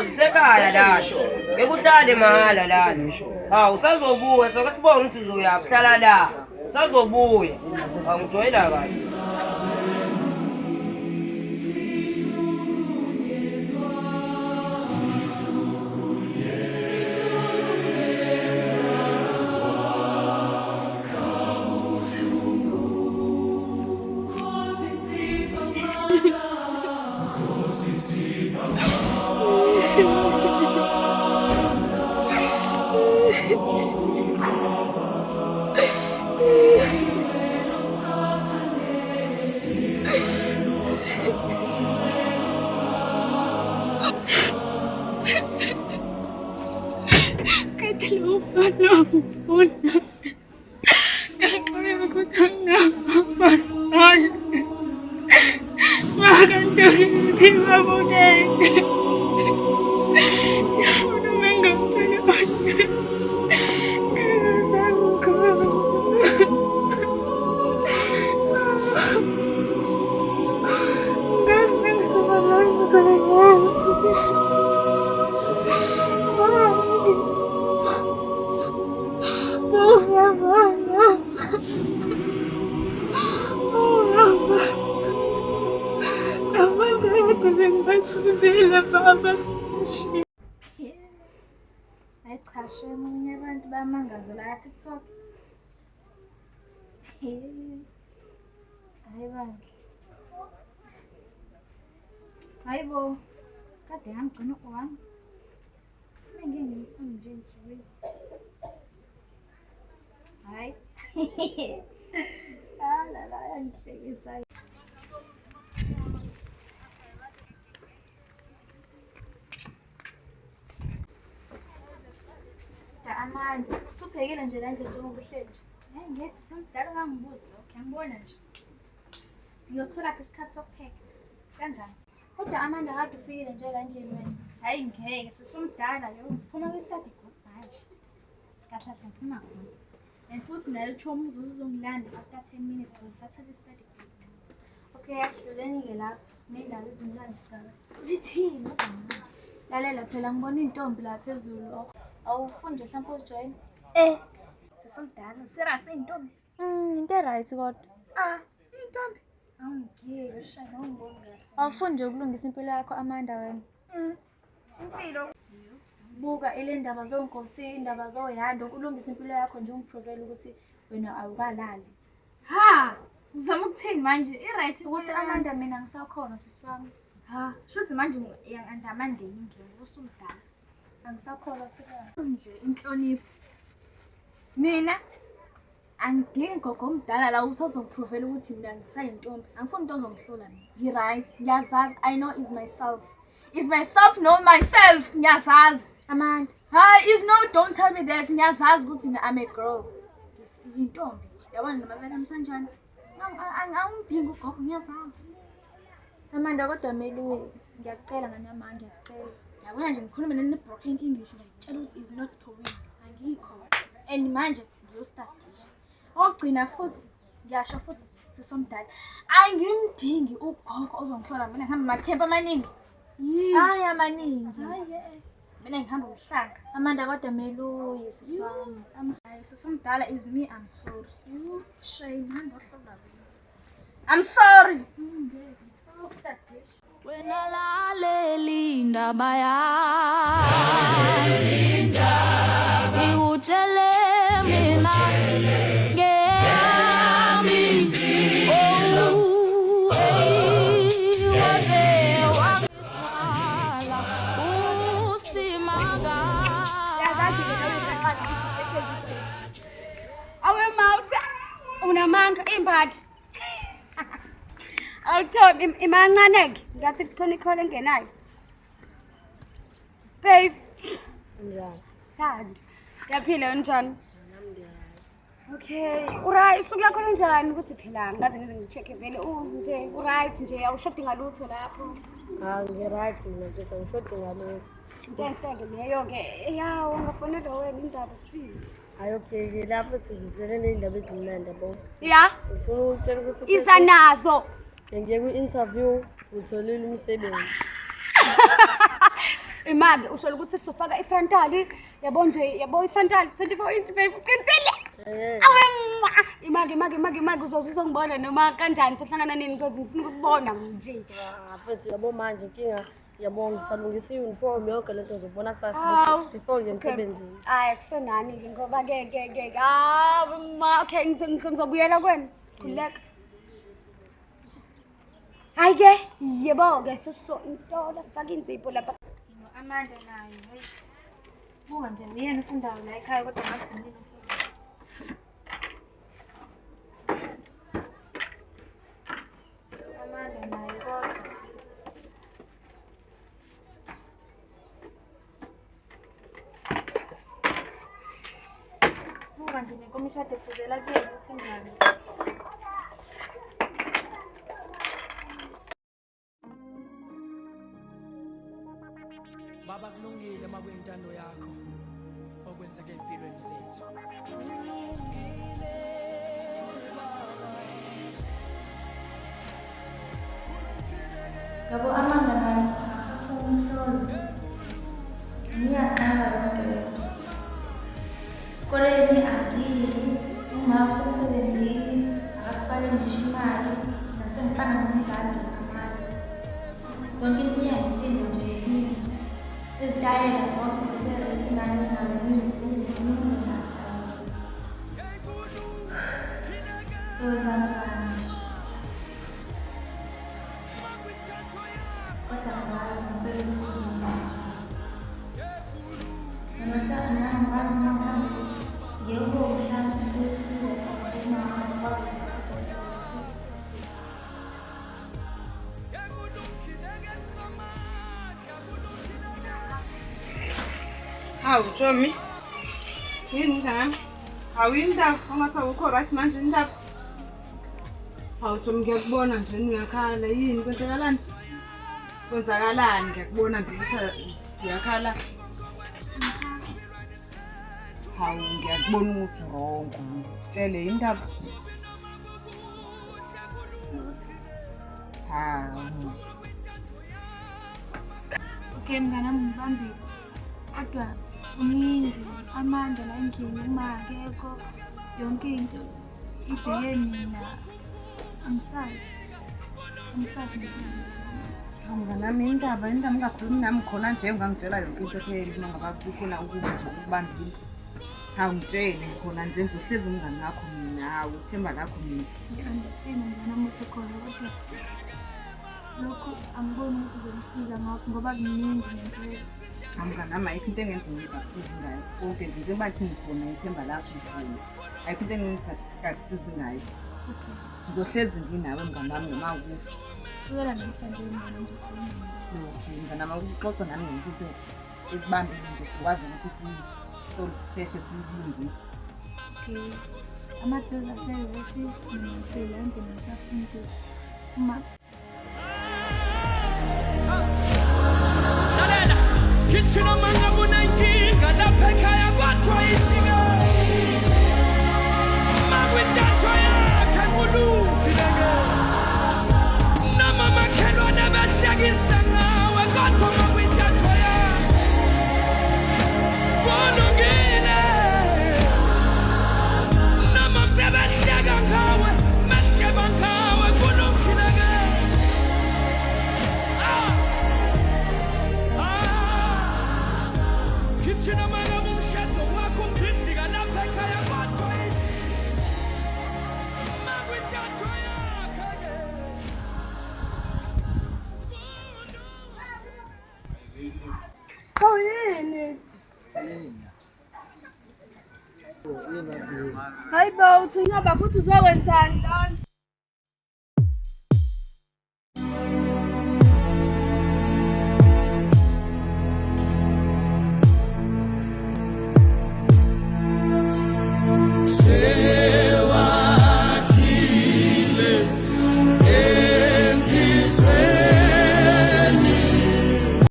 yazi sekhaya lasho. Bekuhlale mahala lana. Hawu usazobuya soke sibone ukuthi uzoyaphi hlala la. Usazobuya. Angijoyela kahle. Hayi cha shame omunye abantu bayamangazela ka-TikTok. Hayi bandla. Hayibo. Kade ngangigcina wami. Ngeke ngifune nje insuku. Hayi. La yangihlekisa. Amanda, usuphekile nje la nje njengoba uhleli nje. Hayi ngeke simdala ngangibuza lokho, ngiyambona nje. Ngiyosithola lapha isikhathi sokupheka. Kanjani? Kodwa Amanda kade ufikile nje la endlini wena. Hayi ngeke sisumdala yo. Phuma kwi-study group manje. Kahle kahle ngiphuma khona. And futhi nayo uThomo uzongilanda after 10 minutes uzosathatha i-study group. Okay, yahluleni-ke lapha. Nendaba ezimnandi kuqala. Zithini ezamazi? Lalela phela ngibona intombi la phezulu. Awufundi nje mhlawumbe uzijoyina? Sisomdala, serious intombi? Into right kodwa. Intombi? Awungiyeke shame awungiboni kahle. Awufundi nje ukulungisa impilo yakho Amanda wena. Impilo. Buka ile ndaba zonkosi, indaba zoyanda, ukulungisa impilo yakho nje ungiprovele ukuthi wena awukalali. Ha! Uzama ukuthini manje? I-right Ukuthi Amanda mina ngisakhona sisifami. Shuthi manje uyangandamandeni indlela usumdala. Angisakholwa sika. Nje inhlonipho. Mina angidingi gogo omdala la usazongiprovela ukuthi mina ngisayintombi. Angifuni umuntu ozongihlola mina. Yi-right, ngiyazazi. I know is myself. Is myself know myself. Ngiyazazi. Amanda. Is no don't tell me that. Ngiyazazi ukuthi mina I'm a girl. Yintombi. Yabona namabele amthanjana. Angidingi ugogo ngiyazazi. Amanda kodwa meluwe. Ngiyacela nganyama ngiyacela. Yabona nje ngikhuluma ne-broken English ngiyakutshela ukuthi is not going. Angikho. And manje ngiyostadisha. Ogcina futhi ngiyasho futhi sisomdala. Angimdingi ugogo ozongihlola mina ngihamba amakhempa amaningi. Hayi amaningi. Hayi mina ngihamba uhlanga. Amanda kodwa meluye sisifami. Sisomdala is me, I'm sorry. Shame hamba ohlola mina. I'm sorry. Ngiyostadisha. Wena laleli indaba ngikutshele mina ngeyami waze wangithala usimanga. Awe mawusa unamanga imbali. Awuthomi imancaneke ngathi kukhona ikhole engenayo. Babe. Njani? Sand. Siyaphila kanjani? Okay, uright usuku lakho lunjani ukuthi phela ngaze ngize ngicheck vele nje uright nje awushodi ngalutho lapho. Ngi-right mina mfethu angishodi ngalutho. Ngihleke leyo ke yawo ngafonela wena indaba sithini. Hayi okay lapho sivizele nezindaba ezimnandi yabo. Ya? Ufuna ukutshela ukuthi iza nazo. ngiye ku-interview ngitholile umsebenzi. Imake usho ukuthi sizofaka ifrontali. Yabo nje, yabo ifrontali 24 inch baby. Qinisekile. Imake uzongibona noma kanjani sohlangana nini because ngifuna ukubona nje. Mfethu yabo manje inkinga yabonga salungisa i-uniform yonke lento ngizobona kusasa before ngiye emsebenzini. Hayi kusenani ngoba ke. Okay ngizobuyela kwena. Khuleka. Hayi ke yebo ke sesizonhlola sifaka inzipho lapha. Amanda nayo hey. Buka nje uyena ufundayo la ekhaya kodwa ngathi mina Amanda nayo kodwa buka nje nenkomishade efuzela kuyena ukuthi njani. Baba kulungile makuyintando yakho okwenzeka empilweni zethu. Kulungile Ngabo Amanda nayo umhlolo. Ngiyahamba ngempela. Sikoleni angili, uma usemsebenzini, akasifake ngisho imali, nasengifana nomzali ngamali. Yonke into iyayisinda nje yini. Izitayela zonke zisengane ezingalungile nasitayela. So kanjani? Kodwa angazi ngempela ukuthi uzoyenza. Namahlanga nami ngazi uma ngihambile, ngiyekho mhlawumbe ngicela usizo khona esingakwazi ukuzithatha sibona. Hawu Chomi. Yini ngami? Awuyindaba ongathi awukho right manje indaba. Hawu Chomi ngiyakubona nje uyakhala yini kwenzakalani? Kwenzakalani ngiyakubona nje ukuthi uyakhala. Hawu ngiyakubona ukuthi wrong. Tshele indaba. Hawu. Okay mnganami ngibambile. Kodwa uningi Amanda la endlini uma akekho yonke into ibheke mina angisazi Mnganami indaba ungakhulumi nami khona nje ungangitshela yonke into phela noma kukhona ukuba nje ukubambile. Hawu ngitshele khona nje ngizohlezi umngani wakho mina hawu uthemba lakho mina. ngi-understand mnganami ukuthi khona kodwa lokho angiboni ukuthi uzomsiza ngakho ngoba kuningi ngempela. Mnganami ayikho into engenza ngikusize ngayo. Konke nje njengoba kuthi ngikhona ithemba lakho ngikhona. Ayikho into engenza ngikusize ngayo. Okay. Ngizohlezi nginawe mnganami noma ukuphi. Kusukela namhlanje mina ngizokhuluma nawe. Okay mnganami ukuxoxa nami ngento ekubambile nje sikwazi ukuthi sisheshe siyilungise. Okay. Amadoda aseyesi ngihlala endlini ngisafuna ukuthi uma Kitchena manga munayinkinga lapha ekhaya kodwa isinga. Makwintatho yakhe kulungile ke. Nama makhelwane bahlekisa ngawe kodwa makwintatho yakhe kulungile. Nama msebehleka ngawe masheba ngawe kulungile ke. Kitchena manga mumshato wakho phindika lapha ekhaya kodwa isinga. Makwintatho yakhe ke. Yini? Hayi bo uthi ngaba futhi uzokwenzani lana?